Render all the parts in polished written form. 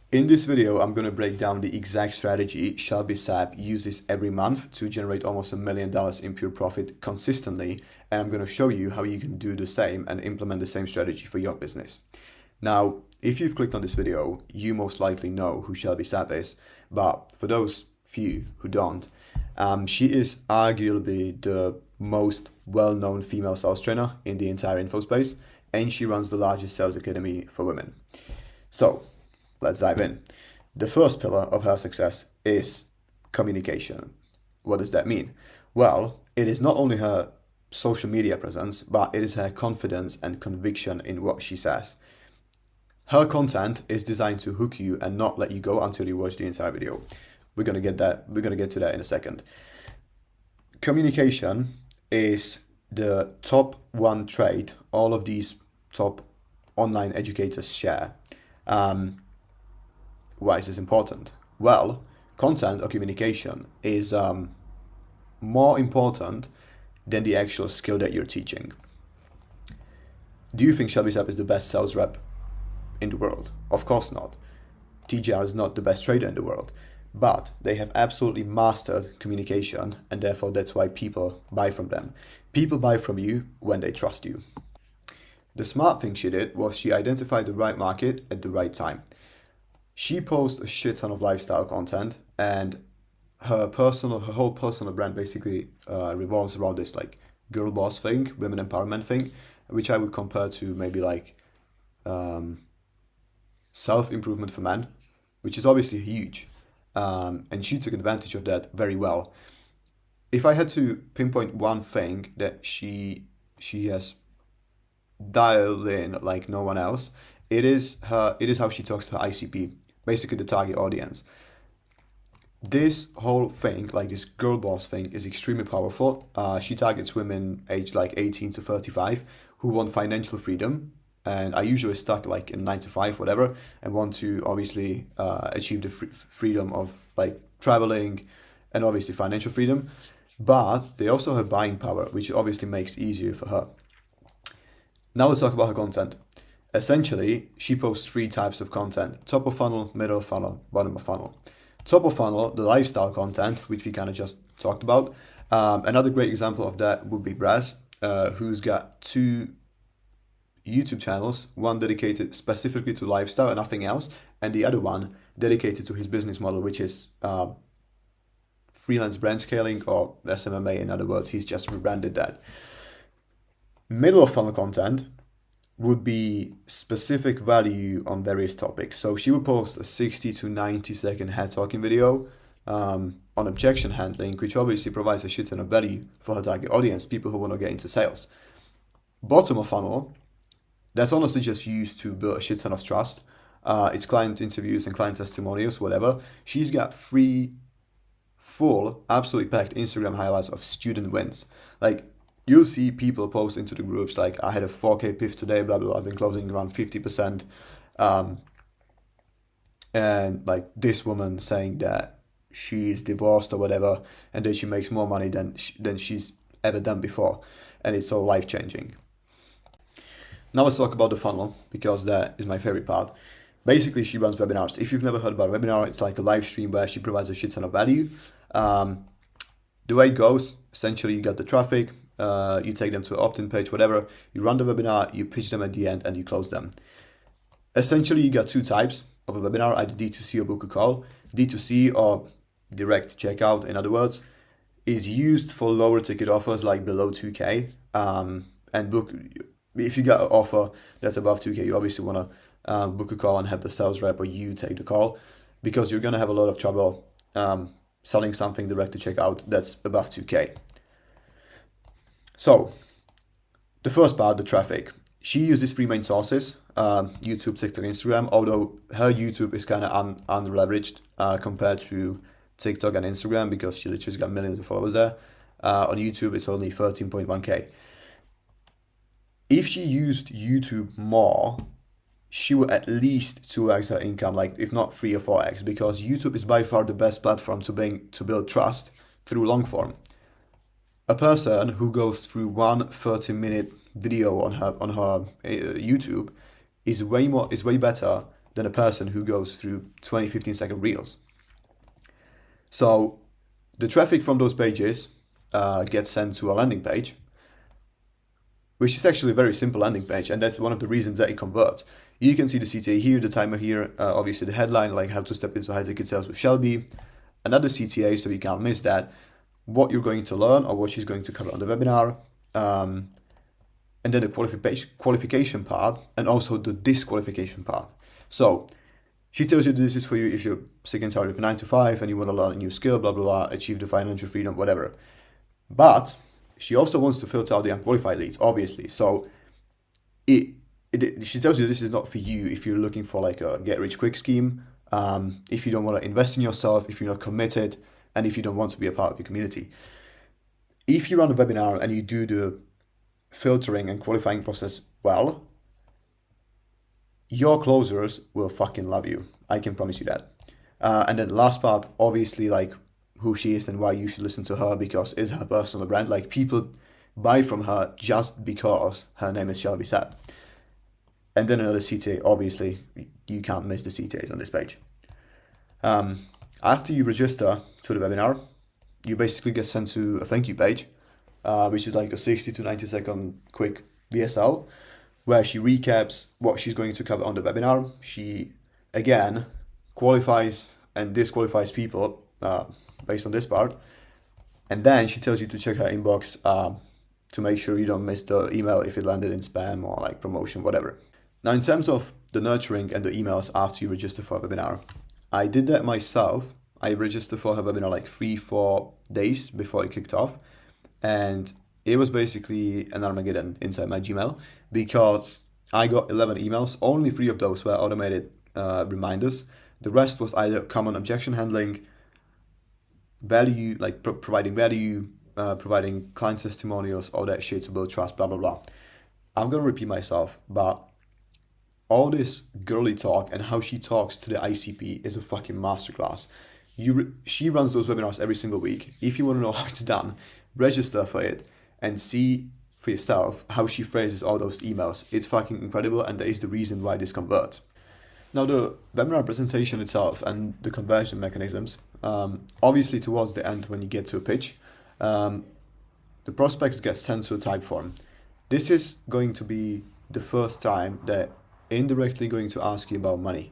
In this video, I'm going to break down the exact strategy Shelby Sab uses every month to generate almost $1 million in pure profit consistently, and I'm going to show you how you can do the same and implement the same strategy for your business. Now, if you've clicked on this video, you most likely know who Shelby Sab is, but for those few who don't, she is arguably the most well-known female sales trainer in the entire info space, and she runs the largest sales academy for women. So, let's dive in. The first pillar of her success is communication. What does that mean? Well, it is not only her social media presence, but it is her confidence and conviction in what she says. Her content is designed to hook you and not let you go until you watch the entire video. We're gonna get to that in a second. Communication is the top one trait all of these top online educators share. Why is this important? Well, content or communication is more important than the actual skill that you're teaching. Do you think Shelby Sapp is the best sales rep in the world? Of course not. TGR is not the best trader in the world, but they have absolutely mastered communication, and therefore that's why people buy from them. People buy from you when they trust you. The smart thing she did was she identified the right market at the right time. She posts a shit ton of lifestyle content, and her whole personal brand basically revolves around this like girl boss thing, women empowerment thing, which I would compare to maybe like self-improvement for men, which is obviously huge. And she took advantage of that very well. If I had to pinpoint one thing that she has dialed in like no one else, it is how she talks to her ICP, basically the target audience. This whole thing, like this girl boss thing, is extremely powerful. She targets women aged like 18 to 35 who want financial freedom, and are usually stuck like in 9 to 5, whatever, and want to obviously achieve the freedom of like traveling and obviously financial freedom. But they also have buying power, which obviously makes it easier for her. Now let's talk about her content. Essentially, she posts 3 types of content: top of funnel, middle of funnel, bottom of funnel. Top of funnel, the lifestyle content, which we kind of just talked about. Another great example of that would be Braz, who's got 2 YouTube channels, one dedicated specifically to lifestyle and nothing else, and the other one dedicated to his business model, which is freelance brand scaling, or SMMA. In other words, he's just rebranded that. Middle of funnel content would be specific value on various topics. So she would post a 60 to 90 second head talking video on objection handling, which obviously provides a shit ton of value for her target audience, people who want to get into sales. Bottom of funnel, that's honestly just used to build a shit ton of trust. It's client interviews and client testimonials, whatever. She's got 3 full, absolutely packed Instagram highlights of student wins. Like, you'll see people post into the groups like, I had a 4K PIF today, blah, blah, blah. I've been closing around 50%. And like this woman saying that she's divorced or whatever, and that she makes more money than she's ever done before. And it's so life-changing. Now let's talk about the funnel, because that is my favorite part. Basically, she runs webinars. If you've never heard about a webinar, it's like a live stream where she provides a shit ton of value. The way it goes, essentially you get the traffic, you take them to an opt-in page, whatever, you run the webinar, you pitch them at the end, and you close them. Essentially, you got 2 types of a webinar, either D2C or book a call. D2C, or direct checkout, in other words, is used for lower ticket offers like below 2K. And book, if you got an offer that's above 2K, you obviously want to book a call and have the sales rep or you take the call, because you're going to have a lot of trouble selling something direct to checkout that's above 2K. So, the first part, the traffic. She uses 3 main sources, YouTube, TikTok, Instagram, although her YouTube is kind of under-leveraged compared to TikTok and Instagram, because she literally got millions of followers there. On YouTube, it's only 13.1K. If she used YouTube more, she would at least 2x her income, like if not 3 or 4x, because YouTube is by far the best platform to build trust through long form. A person who goes through one 30-minute video on her YouTube is way better than a person who goes through 20, 15-second reels. So the traffic from those pages gets sent to a landing page, which is actually a very simple landing page, and that's one of the reasons that it converts. You can see the CTA here, the timer here, obviously the headline, like how to step into high-ticket sales with Shelby, another CTA, so you can't miss that, what you're going to learn or what she's going to cover on the webinar, and then the qualification part, and also the disqualification part. So she tells you this is for you if you're sick and tired of 9 to 5 and you want to learn a new skill, blah, blah, blah, achieve the financial freedom, whatever. But she also wants to filter out the unqualified leads, obviously. So she tells you this is not for you if you're looking for like a get-rich-quick scheme, if you don't want to invest in yourself, if you're not committed, and if you don't want to be a part of your community. If you run a webinar and you do the filtering and qualifying process well, your closers will fucking love you. I can promise you that. And then the last part, obviously, like who she is and why you should listen to her, because it's her personal brand. Like people buy from her just because her name is Shelby Sapp. And then another CTA, obviously, you can't miss the CTAs on this page. After you register to the webinar, you basically get sent to a thank you page, which is like a 60 to 90 second quick VSL, where she recaps what she's going to cover on the webinar. She, again, qualifies and disqualifies people based on this part. And then she tells you to check her inbox to make sure you don't miss the email if it landed in spam or like promotion, whatever. Now, in terms of the nurturing and the emails after you register for a webinar, I did that myself. I registered for her webinar like 3-4 days before it kicked off. And it was basically an Armageddon inside my Gmail because I got 11 emails. Only 3 of those were automated reminders. The rest was either common objection handling, value, like providing value, providing client testimonials, all that shit to build trust, blah, blah, blah. I'm going to repeat myself, but all this girly talk and how she talks to the ICP is a fucking masterclass. She runs those webinars every single week. If you want to know how it's done, register for it and see for yourself how she phrases all those emails. It's fucking incredible, and that is the reason why this converts. Now, the webinar presentation itself and the conversion mechanisms, obviously towards the end when you get to a pitch, the prospects get sent to a type form. This is going to be the first time that indirectly going to ask you about money.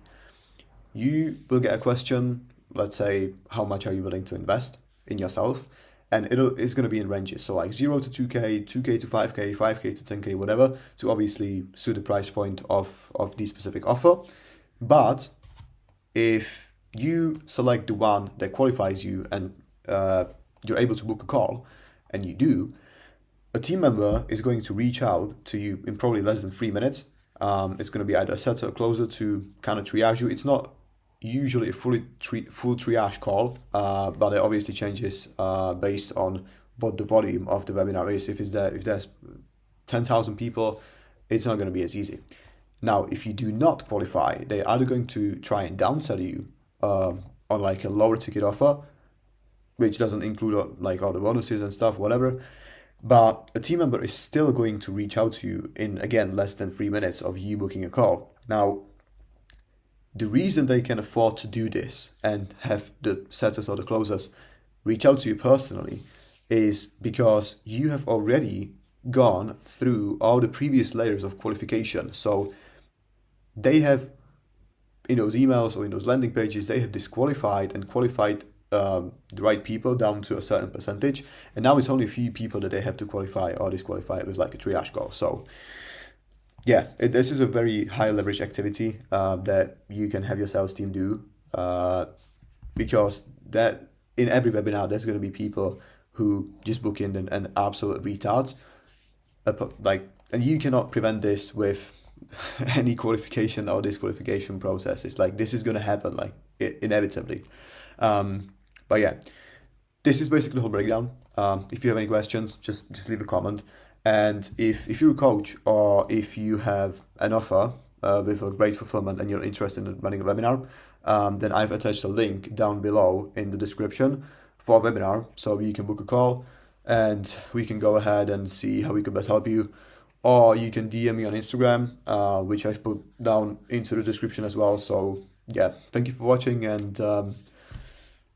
You will get a question, let's say, how much are you willing to invest in yourself? And it's going to be in ranges. So like 0 to 2K, 2K to 5K, 5K to 10K, whatever, to obviously suit the price point of the specific offer. But if you select the one that qualifies you and you're able to book a call, and you do, a team member is going to reach out to you in probably less than 3 minutes. It's going to be either a setter or closer to kind of triage you. It's not usually a full triage call, but it obviously changes based on what the volume of the webinar is. If there's 10,000 people, it's not going to be as easy. Now, if you do not qualify, they're either going to try and downsell you on like a lower ticket offer, which doesn't include like all the bonuses and stuff, whatever. But a team member is still going to reach out to you in, again, less than 3 minutes of you booking a call. Now, the reason they can afford to do this and have the setters or the closers reach out to you personally is because you have already gone through all the previous layers of qualification. So they have, in those emails or in those landing pages, they have disqualified and qualified the right people down to a certain percentage, and now it's only a few people that they have to qualify or disqualify with like a triage call. So yeah, this is a very high leverage activity that you can have your sales team do because that in every webinar there's going to be people who just book in and absolute retards, and you cannot prevent this with any qualification or disqualification process. It's like this is going to happen like inevitably. But yeah, this is basically the whole breakdown. If you have any questions, just leave a comment. And if you're a coach or if you have an offer with a great fulfillment and you're interested in running a webinar, then I've attached a link down below in the description for a webinar, so you can book a call and we can go ahead and see how we can best help you. or you can DM me on Instagram, which I've put down into the description as well. So yeah, thank you for watching, and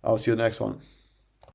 I'll see you in the next one.